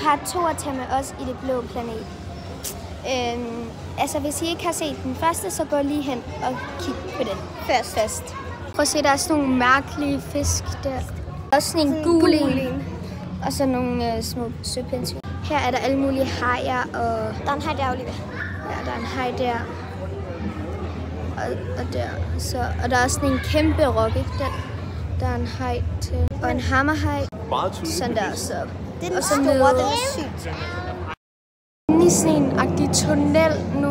part 2 at tage med os i det blå planet. Altså, hvis I ikke har set den første, så gå lige hen og kig på den først. Prøv at se, der er sådan nogle mærkelige fisk der. Også sådan en gul en. Og så nogle små søpindsvin. Her er der alle mulige hajer og... Der er en haj der, Olivia. Ja, der er en haj der. Og der. Så, og der er sådan en kæmpe rokke. Der er en haj til. Og en hammerhaj. Sådan der, så. Det er den og så store, nede. den er sygt. Inde i sådan en agtig tunnel nu.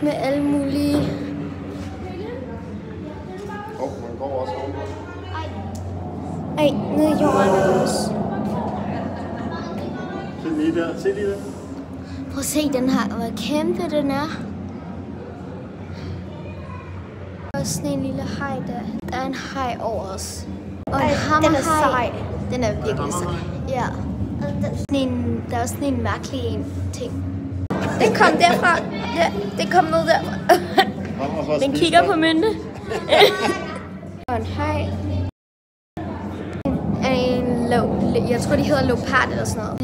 Med alle mulige... Man går også over. Ej, nede i jorden er der også. Se lige der, se lige der. Prøv at se den her, hvor kæmpe den er. Og sådan en lille haj der. Der er en haj over os. Og en hammerhaj. Den er virkelig sej. Ja. Der er også sådan en mærkelig ting. Den kom derfra. Ja, den kom ned derfra. Den kigger på mynte. Og en haj. Jeg tror, de hedder leopard eller sådan noget.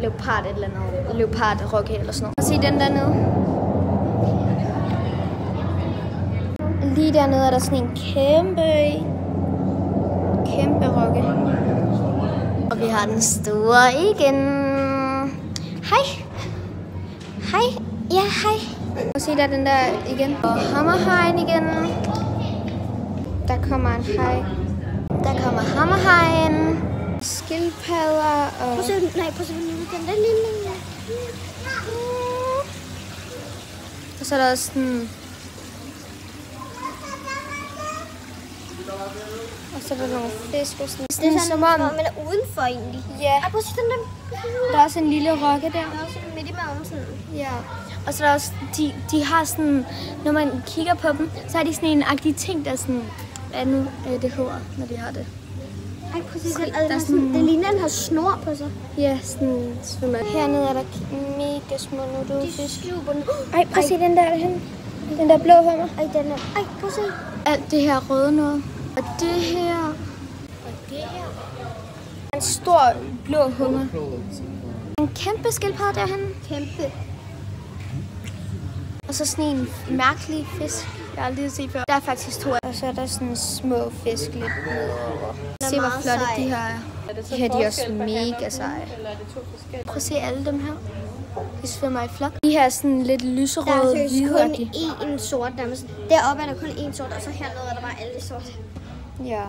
Leopard eller noget. Leopard-rokke eller sådan noget. Se den dernede. Lige dernede er der sådan en kæmpe rokke. Og vi har den store igen. Hej. Hej. Ja, hej. Og se, der er den der igen. Og hammerhajen igen. Der kommer en haj. Der kommer hammerhajen. Skildpadder og... Prøv at se, den der lille. Og så er der også sådan... Og så er der nogle fisk og sådan. Det er sådan, som om man er udenfor egentlig. Ja. Ej, prøv at se den der. Der er også en lille rokke der. Der er også midt i maven sådan. Ja. Og så er der også... De har sådan... Når man kigger på dem, så har de sådan en agtig ting, der sådan... Hvad nu det hedder, når de har det? Ej, præcis. Det ligner, den har snor på sig. Ja, sådan svømmer. Hernede er der mega små nudelfisk. De Ej, prøv at se den der derhen. Den der blå hummer. Ej, den er... Ej, prøv at se. Alt det her røde noget. Og det her. Og det her. En stor blå hummer. En kæmpe skildpadde derhen. Kæmpe. Og så sådan en mærkelig fisk, jeg aldrig har set før. Der er faktisk 2. Og så er der sådan små fisk lidt nedover. Se hvor flotte de her er. De her de er også mega seje. Prøv at se alle dem her. De svømmer i flok. De her er sådan lidt lyserøde, hvide. Der er kun én sort. Deroppe er der kun én sort, og så hernede er der bare alle sorte. Ja.